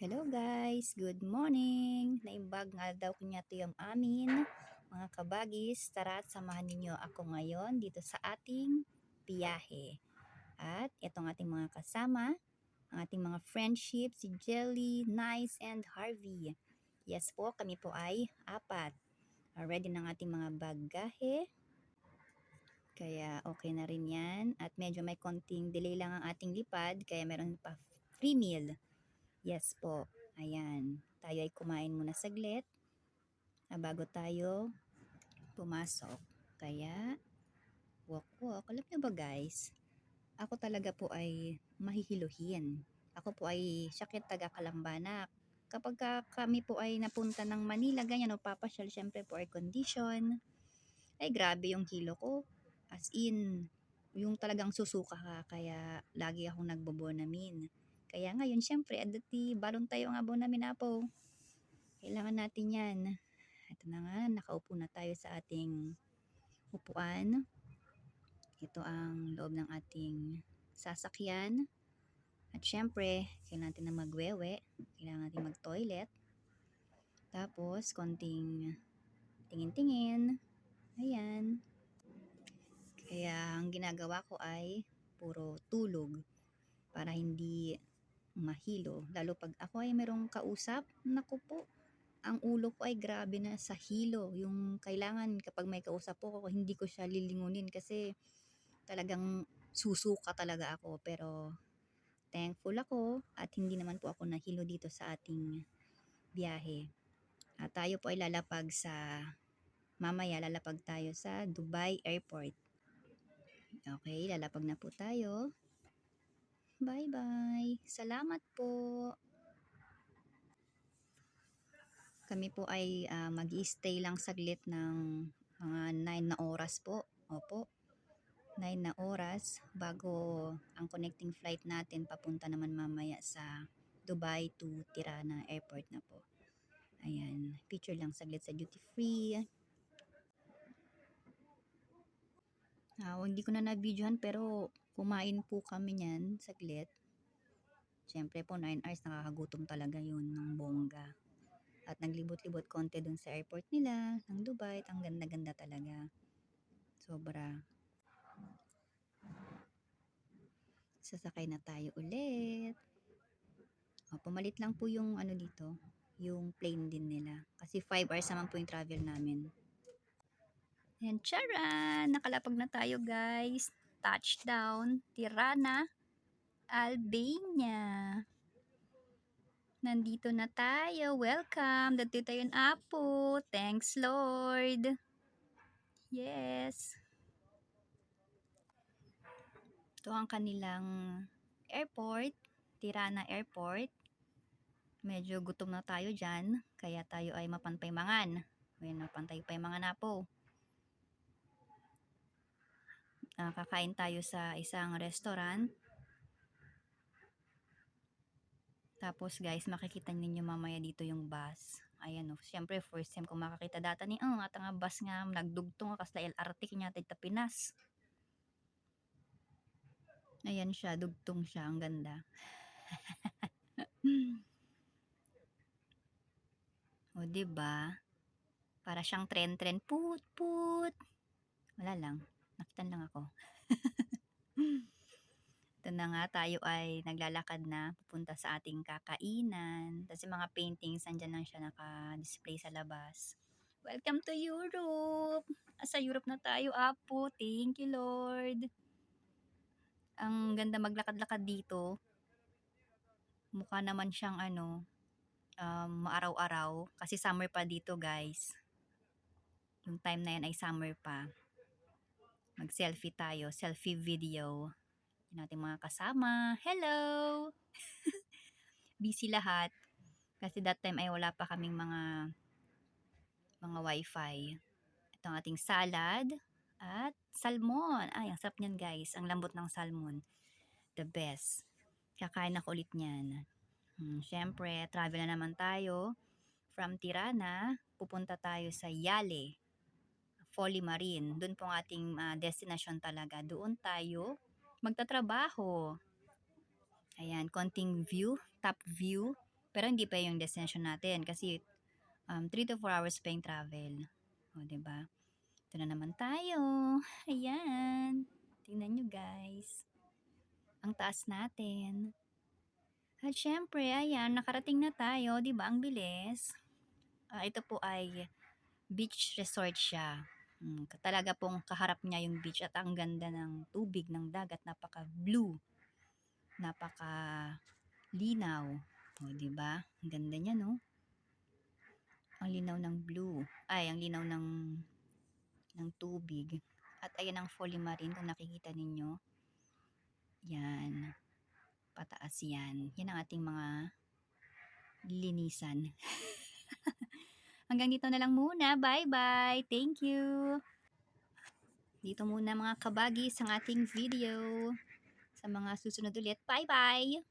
Hello guys, good morning! Naimbag nga daw kunya to yung amin, mga kabagis. Tara at samahan ninyo ako ngayon dito sa ating biyahe. At itong ating mga kasama, ang ating mga friendship, si Jelly, Nice, and Harvey. Yes po, kami po ay apat. Ready ng ating mga bagahe. Kaya okay na rin yan. At medyo may konting delay lang ang ating lipad, kaya meron pa free meal. Yes po. Ayan. Tayo ay kumain muna saglit bago tayo pumasok. Kaya, walk. Alam nyo ba guys, ako talaga po ay mahihiluhin. Ako po ay sakit taga Kalambana. Kapag kami po ay napunta ng Manila, ganyan o papasyal, syempre po air condition, ay grabe yung hilo ko. As in, yung talagang susuka ka, kaya lagi akong nagbobonamin. Kaya ngayon, syempre, adati, balon tayo nga bonamin apo. Kailangan natin yan. Ito na nga, nakaupo na tayo sa ating upuan. Ito ang loob ng ating sasakyan. At syempre, kailangan natin na magwewe. Kailangan natin mag-toilet. Tapos, konting tingin-tingin. Ayan. Kaya, ang ginagawa ko ay puro tulog para hindi mahilo. Lalo pag ako ay merong kausap, naku po, ang ulo ko ay grabe na sa hilo. Yung kailangan kapag may kausap po ako, hindi ko siya lilingunin kasi talagang susuka talaga ako. Pero thankful ako at hindi naman po ako nahilo dito sa ating biyahe. At tayo po ay mamaya lalapag tayo sa Dubai Airport. Okay, lalapag na po tayo. Bye-bye. Salamat po. Kami po ay mag-i-stay lang saglit ng mga 9 na oras po. Opo, 9 na oras bago ang connecting flight natin papunta naman mamaya sa Dubai to Tirana Airport na po. Ayan, picture lang saglit sa duty free. Hindi ko na na-videohan pero kumain po kami niyan saglit. Siyempre po 9 hours nakakagutom talaga yun ng bongga. At naglibot-libot konti dun sa airport nila ng Dubai. Ang ganda-ganda talaga. Sobra. Sasakay na tayo ulit. Pumalit lang po yung dito, yung plane din nila. Kasi 5 hours naman po yung travel namin. And charan! Nakalapag na tayo guys. Touchdown, Tirana, Albania. Nandito na tayo. Welcome. Dito tayo ng Apo. Thanks Lord. Yes. Ito ang kanilang airport. Tirana Airport. Medyo gutom na tayo dyan. Kaya tayo ay mapantay-mangan. Ayan, mapantay-mangan na po. Kakain tayo sa isang restaurant. Tapos guys, makikita ninyo mamaya dito yung bus. Ayan o, syempre first time ko makakita data ni at nga bus nga nagdugtong kasla LRT kanya tayo Pinas. Ayan siya, dugtong siya, ang ganda. O diba? Para siyang tren-tren, put. Wala lang, nakitan lang ako. Ito na nga, tayo ay naglalakad na pupunta sa ating kakainan. Tapos yung mga paintings, andyan lang siya naka-display sa labas. Welcome to Europe! Sa Europe na tayo, Apo. Thank you, Lord. Ang ganda maglakad-lakad dito. Mukha naman siyang maaraw-araw. Kasi summer pa dito, guys. Yung time na yan ay summer pa. Mag-selfie tayo. Selfie video. Yung ating mga kasama. Hello! Busy lahat. Kasi that time ay wala pa kaming mga wifi. Ito ang ating salad at salmon. Ay, ang sarap niyan guys. Ang lambot ng salmon. The best. Kakain ako ulit niyan. Siyempre, travel na naman tayo. From Tirana, pupunta tayo sa Yale. Folly Marine. Doon po ang ating destination talaga. Doon tayo magtatrabaho. Ayan, konting view, top view Pero hindi pa yung destination natin kasi 3 to 4 hours pa yung travel. O, 'di ba? Ito na naman tayo. Ayan. Tingnan nyo guys. Ang taas natin. At syempre, ayan, nakarating na tayo. 'Di ba? Ang bilis. Ito po ay beach resort siya. Talaga pong kaharap niya yung beach at ang ganda ng tubig ng dagat. Napaka-blue. Napaka-linaw. O, 'di ba? Ang ganda niya, no? Ang linaw ng blue. Ang linaw ng tubig. At ayan ang Folly Marine kung nakikita ninyo. Yan. Pataas yan. Yan ang ating mga linisan. Hanggang dito na lang muna. Bye-bye. Thank you. Dito muna mga kabagis ang ating video. Sa mga susunod ulit. Bye-bye.